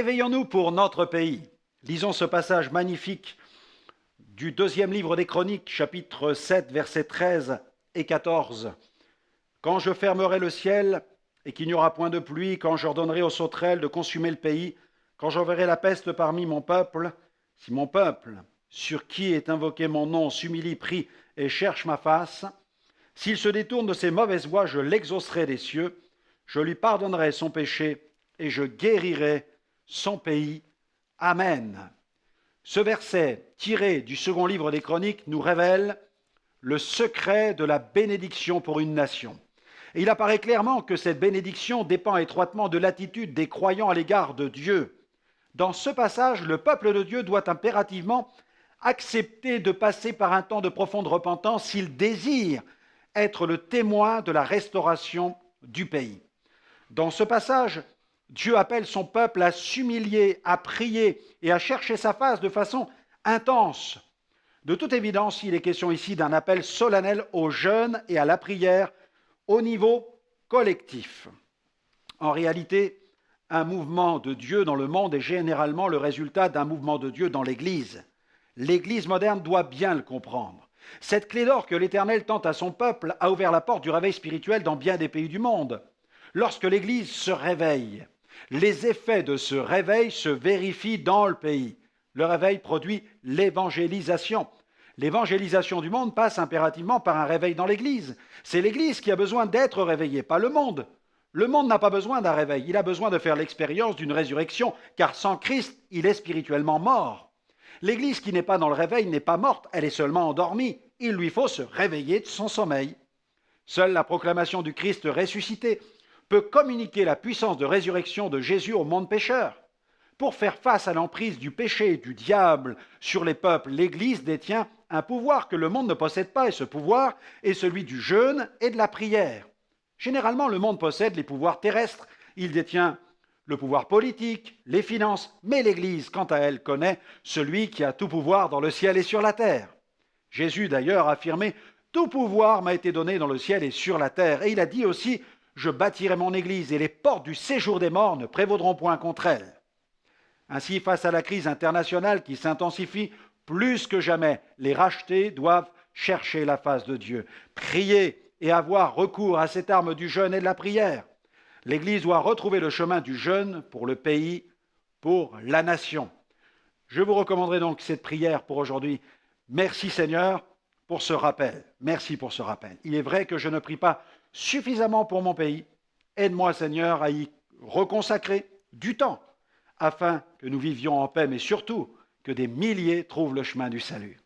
Réveillons-nous pour notre pays. Lisons ce passage magnifique du deuxième livre des Chroniques, chapitre 7, versets 13 et 14. Quand je fermerai le ciel et qu'il n'y aura point de pluie, quand j'ordonnerai aux sauterelles de consumer le pays, quand j'enverrai la peste parmi mon peuple, si mon peuple, sur qui est invoqué mon nom, s'humilie, prie et cherche ma face, s'il se détourne de ses mauvaises voies, je l'exaucerai des cieux, je lui pardonnerai son péché et je guérirai son pays. Amen. Ce verset, tiré du second livre des Chroniques, nous révèle le secret de la bénédiction pour une nation. Et il apparaît clairement que cette bénédiction dépend étroitement de l'attitude des croyants à l'égard de Dieu. Dans ce passage, le peuple de Dieu doit impérativement accepter de passer par un temps de profonde repentance s'il désire être le témoin de la restauration du pays. Dans ce passage, Dieu appelle son peuple à s'humilier, à prier et à chercher sa face de façon intense. De toute évidence, il est question ici d'un appel solennel au jeûne et à la prière au niveau collectif. En réalité, un mouvement de Dieu dans le monde est généralement le résultat d'un mouvement de Dieu dans l'Église. L'Église moderne doit bien le comprendre. Cette clé d'or que l'Éternel tend à son peuple a ouvert la porte du réveil spirituel dans bien des pays du monde. Lorsque l'Église se réveille, les effets de ce réveil se vérifient dans le pays. Le réveil produit l'évangélisation. L'évangélisation du monde passe impérativement par un réveil dans l'Église. C'est l'Église qui a besoin d'être réveillée, pas le monde. Le monde n'a pas besoin d'un réveil, il a besoin de faire l'expérience d'une résurrection, car sans Christ, il est spirituellement mort. L'Église qui n'est pas dans le réveil n'est pas morte, elle est seulement endormie. Il lui faut se réveiller de son sommeil. Seule la proclamation du Christ ressuscité peut communiquer la puissance de résurrection de Jésus au monde pécheur. Pour faire face à l'emprise du péché, du diable sur les peuples, l'Église détient un pouvoir que le monde ne possède pas, et ce pouvoir est celui du jeûne et de la prière. Généralement, le monde possède les pouvoirs terrestres, il détient le pouvoir politique, les finances, mais l'Église, quant à elle, connaît celui qui a tout pouvoir dans le ciel et sur la terre. Jésus, d'ailleurs, a affirmé « Tout pouvoir m'a été donné dans le ciel et sur la terre », et il a dit aussi « Je bâtirai mon Église, et les portes du séjour des morts ne prévaudront point contre elle ». Ainsi, face à la crise internationale qui s'intensifie, plus que jamais, les rachetés doivent chercher la face de Dieu, prier et avoir recours à cette arme du jeûne et de la prière. L'Église doit retrouver le chemin du jeûne pour le pays, pour la nation. Je vous recommanderai donc cette prière pour aujourd'hui. Merci Seigneur pour ce rappel. Merci pour ce rappel. Il est vrai que je ne prie pas suffisamment pour mon pays. Aide-moi Seigneur à y reconsacrer du temps afin que nous vivions en paix, mais surtout que des milliers trouvent le chemin du salut.